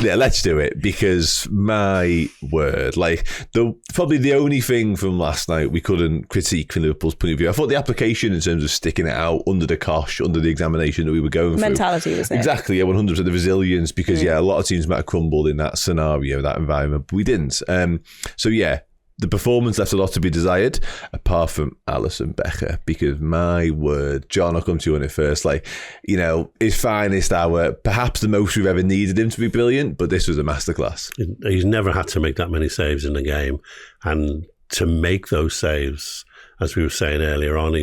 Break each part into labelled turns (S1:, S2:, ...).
S1: Yeah, let's do it, because my word, like probably the only thing from last night we couldn't critique from Liverpool's point of view. I thought the application in terms of sticking it out under the cosh, under the examination that we were going through.
S2: Mentality was there.
S1: Exactly, yeah, 100%. The resilience, because a lot of teams might have crumbled in that scenario, that environment, but we didn't. So yeah, the performance left a lot to be desired, apart from Alison Becker, because my word, John, I'll come to you on it first. Like, you know, his finest hour, perhaps the most we've ever needed him to be brilliant, but this was a masterclass.
S3: He's never had to make that many saves in the game, and to make those saves, as we were saying earlier on,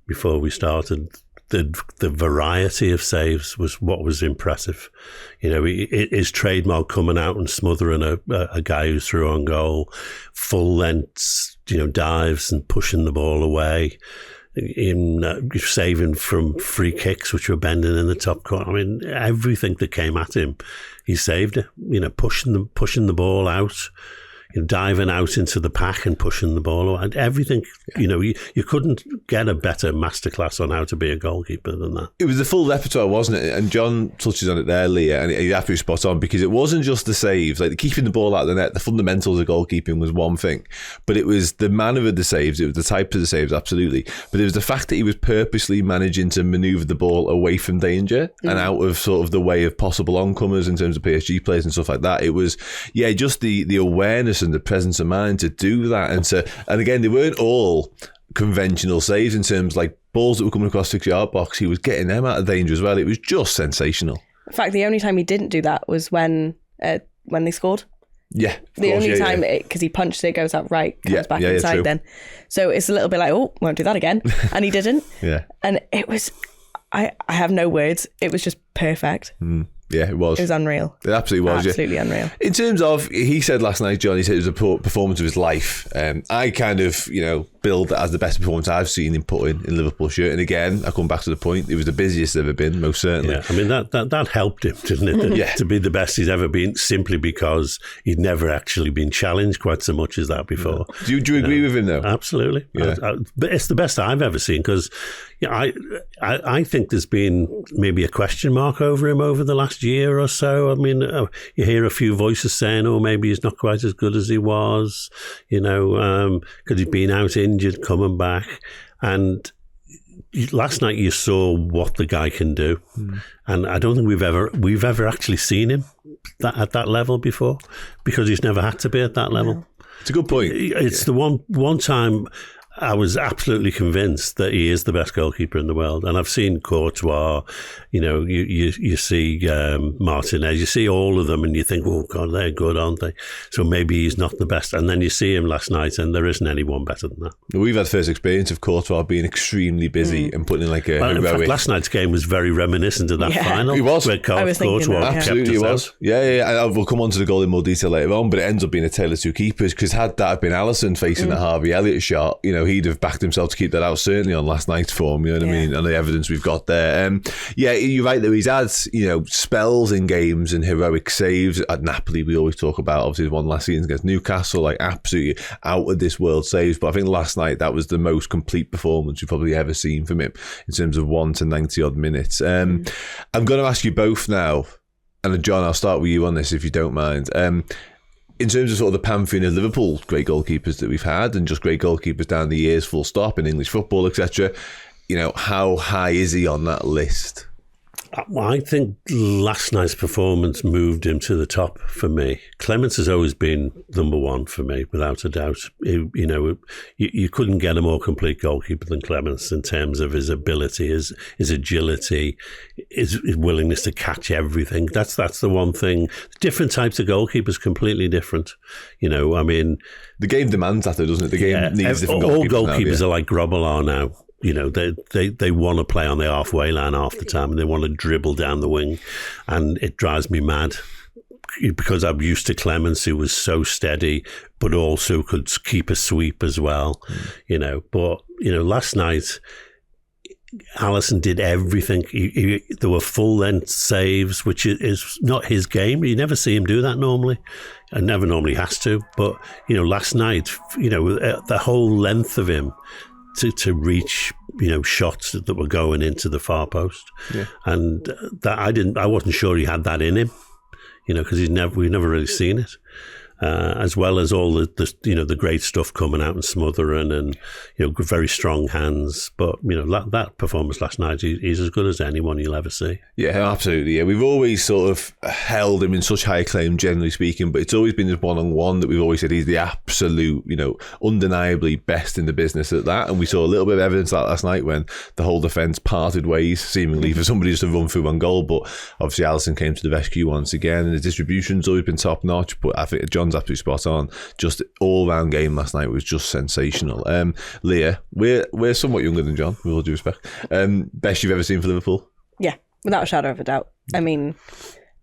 S3: before we started, the variety of saves was what was impressive. You know, his trademark coming out and smothering a guy who's through on goal, full lengths, you know, dives and pushing the ball away, in saving from free kicks which were bending in the top corner. I mean, everything that came at him, he saved it. You know, pushing the ball out, you know, diving out into the pack and pushing the ball and everything. You know, you couldn't get a better masterclass on how to be a goalkeeper than that.
S1: It was the full repertoire, wasn't it? And John touches on it there, Leah, and he's absolutely spot on, because it wasn't just the saves, like keeping the ball out of the net. The fundamentals of goalkeeping was one thing, but it was the manner of the saves, it was the type of the saves, absolutely. But it was the fact that he was purposely managing to manoeuvre the ball away from danger and out of sort of the way of possible oncomers in terms of PSG players and stuff like that. It was, yeah, just the awareness and the presence of mind to do that, and again, they weren't all conventional saves in terms like balls that were coming across 6-yard box. He was getting them out of danger as well. It was just sensational.
S2: In fact, the only time he didn't do that was when they scored.
S1: Yeah,
S2: the only time, because he punched it, goes out right, comes back inside then. So it's a little bit like, oh, won't do that again, and he didn't. And it was, I have no words. It was just perfect.
S1: Yeah, it was.
S2: It was unreal.
S1: It absolutely was.
S2: Absolutely unreal.
S1: In terms of, he said last night, John, he said it was a performance of his life. I kind of, you know, billed it as the best performance I've seen him put in Liverpool shirt. And again, I come back to the point, it was the busiest it's ever been, most certainly.
S3: Yeah, I mean, that helped him, didn't it? To be the best he's ever been, simply because he'd never actually been challenged quite so much as that before.
S1: Do you agree with him, though?
S3: Absolutely.
S1: Yeah.
S3: But it's the best I've ever seen, because I think there's been maybe a question mark over him over the last year or so. I mean, you hear a few voices saying, oh, maybe he's not quite as good as he was, you know, because he'd been out injured, coming back. And last night you saw what the guy can do. And I don't think we've ever actually seen him at that level before, because he's never had to be at that level.
S1: It's a good point.
S3: It's the one time I was absolutely convinced that he is the best goalkeeper in the world. And I've seen Courtois, you know, you see Martinez, you see all of them and you think, oh God, they're good, aren't they? So maybe he's not the best. And then you see him last night and there isn't anyone better than that.
S1: We've had first experience of Courtois being extremely busy and putting in like a heroic...
S3: In fact, last night's game was very reminiscent of that final.
S1: It was.
S3: Where Courtois
S1: absolutely it was. Yeah. And we'll come on to the goal in more detail later on, but it ends up being a tale of two keepers, because had that have been Alison facing the Harvey Elliott shot, you know, he'd have backed himself to keep that out, certainly on last night's form, you know what I mean, and the evidence we've got there. Yeah, you're right though, he's had, you know, spells in games and heroic saves. At Napoli, we always talk about, obviously the one last season against Newcastle, like absolutely out of this world saves, but I think last night that was the most complete performance we've probably ever seen from him in terms of 1 to 90 odd minutes. I'm going to ask you both now, and John, I'll start with you on this if you don't mind. In terms of sort of the pantheon of Liverpool great goalkeepers that we've had, and just great goalkeepers down the years, full stop, in English football, etc., you know, how high is he on that list?
S3: I think last night's performance moved him to the top for me. Clemens has always been number one for me, without a doubt. You know, you couldn't get a more complete goalkeeper than Clemens in terms of his ability, his agility, his willingness to catch everything. That's the one thing. Different types of goalkeepers, completely different. You know, I mean... The
S1: game demands that, though, doesn't it? The game needs different goalkeepers.
S3: All goalkeepers are like Grobbelaar now. You know, they want to play on the halfway line half the time, and they want to dribble down the wing, and it drives me mad, because I'm used to Clemens, who was so steady but also could keep a sweep as well. You know, but you know, last night Alison did everything. There were full length saves, which is not his game. You never see him do that normally, and never normally has to. But you know, last night, you know, the whole length of him to reach, you know, shots that were going into the far post, and that I wasn't sure he had that in him. because we've never really seen it. As well as all the great stuff coming out and smothering and very strong hands. But that performance last night, he's as good as anyone you'll ever see.
S1: Yeah, absolutely. Yeah, we've always sort of held him in such high acclaim, generally speaking. But it's always been this one-on-one that we've always said he's the absolute, undeniably best in the business at that. And we saw a little bit of evidence of that last night when the whole defence parted ways, seemingly for somebody just to run through one goal. But obviously, Alison came to the rescue once again, and the distribution's always been top notch. But I think John's absolutely spot on. Just all-round game last night was just sensational. Leah, we're somewhat younger than John, with all due respect. Best you've ever seen for Liverpool?
S2: Yeah, without a shadow of a doubt. I mean,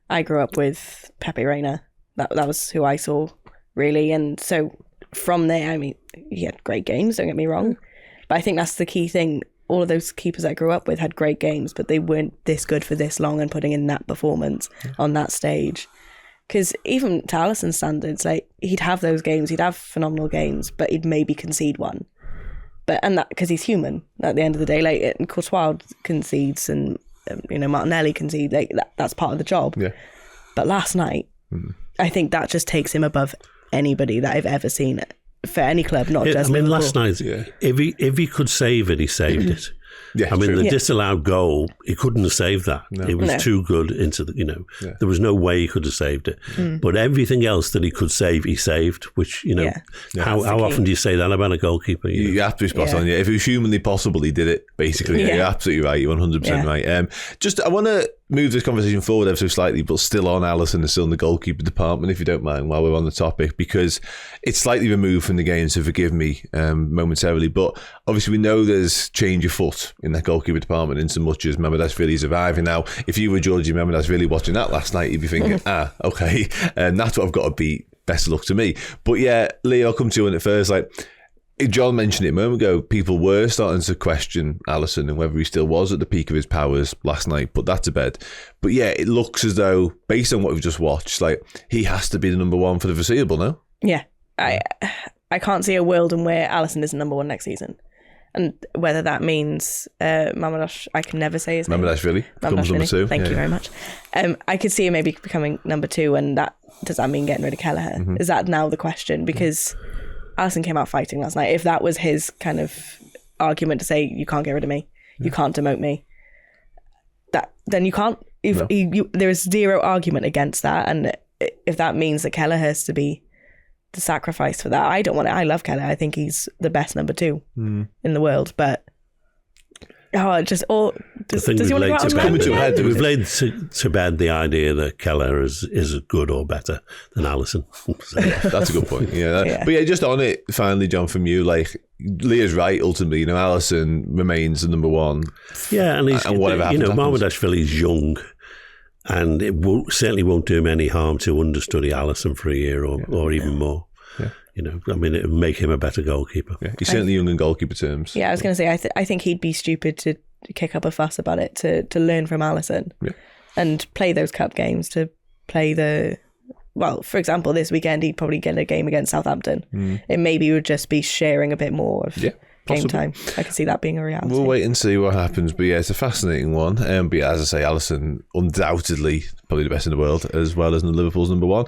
S2: I grew up with Pepe Reina. That was who I saw, really. And so from there, I mean, he had great games, don't get me wrong. But I think that's the key thing. All of those keepers I grew up with had great games, but they weren't this good for this long and putting in that performance on that stage. Because even to Alison's standards, like, he'd have those games, he'd have phenomenal games, but he'd maybe concede one. And that because he's human at the end of the day. Like, Courtois concedes and Martinelli concedes. Like, that's part of the job. Yeah. But last night, I think that just takes him above anybody that I've ever seen for any club, not just Liverpool.
S3: Last night, if he could save it, he saved it. Yeah, the disallowed goal, he couldn't have saved that. No. It was too good into the, there was no way he could have saved it. But everything else that he could save, he saved, which, how often do you say that about a goalkeeper?
S1: You have to be spot on. Yeah. If it was humanly possible, he did it, basically. Yeah. You're absolutely right. You're 100% right. I want to move this conversation forward ever so slightly, but still on Alison and still in the goalkeeper department, if you don't mind, while we're on the topic, because it's slightly removed from the game, so forgive me momentarily. But obviously, we know there's change of foot in that goalkeeper department in so much as Mamardashvili's arriving. Now, if you were Georgie Mamardashvili watching that last night, you'd be thinking, okay, and that's what I've got to beat. Best of luck to me. But yeah, Leah, I'll come to you on it first. Like, John mentioned it a moment ago, people were starting to question Alison and whether he still was at the peak of his powers last night. Put that to bed. But yeah, it looks as though, based on what we've just watched, like, he has to be the number one for the foreseeable, no?
S2: Yeah. I can't see a world in where Alison isn't number one next season. And whether that means I can never say his name.
S1: Mamardashvili becomes number two.
S2: Thank you very much. I could see him maybe becoming number two, and does that mean getting rid of Kelleher? Mm-hmm. Is that now the question? Because Alison came out fighting last night. If that was his kind of argument to say, you can't get rid of me, you can't demote me, then you can't. There is zero argument against that. And if that means that Kelleher has to be the sacrifice for that, I don't want it. I love Kelleher. I think he's the best number two in the world. But does he want to go out and
S3: we've laid to bed the idea that Kelleher is good or better than Alison.
S1: So, that's a good point. But yeah, just on it finally, John, from you, like, Leah's right. Ultimately, Alison remains the number one.
S3: Yeah, and whatever happens, Mamardashvili is young, and it certainly won't do him any harm to understudy Alison for a year or even more. Yeah. It would make him a better goalkeeper.
S1: Yeah, he's certainly young in goalkeeper terms.
S2: Yeah, I was going to say, I think he'd be stupid to kick up a fuss about it, to learn from Alison and play those cup games, to play for example, this weekend, he'd probably get a game against Southampton. It maybe would just be sharing a bit more of game time. I can see that being a reality.
S1: We'll wait and see what happens, but yeah, it's a fascinating one. But yeah, as I say, Alison undoubtedly probably the best in the world, as well as Liverpool's number one.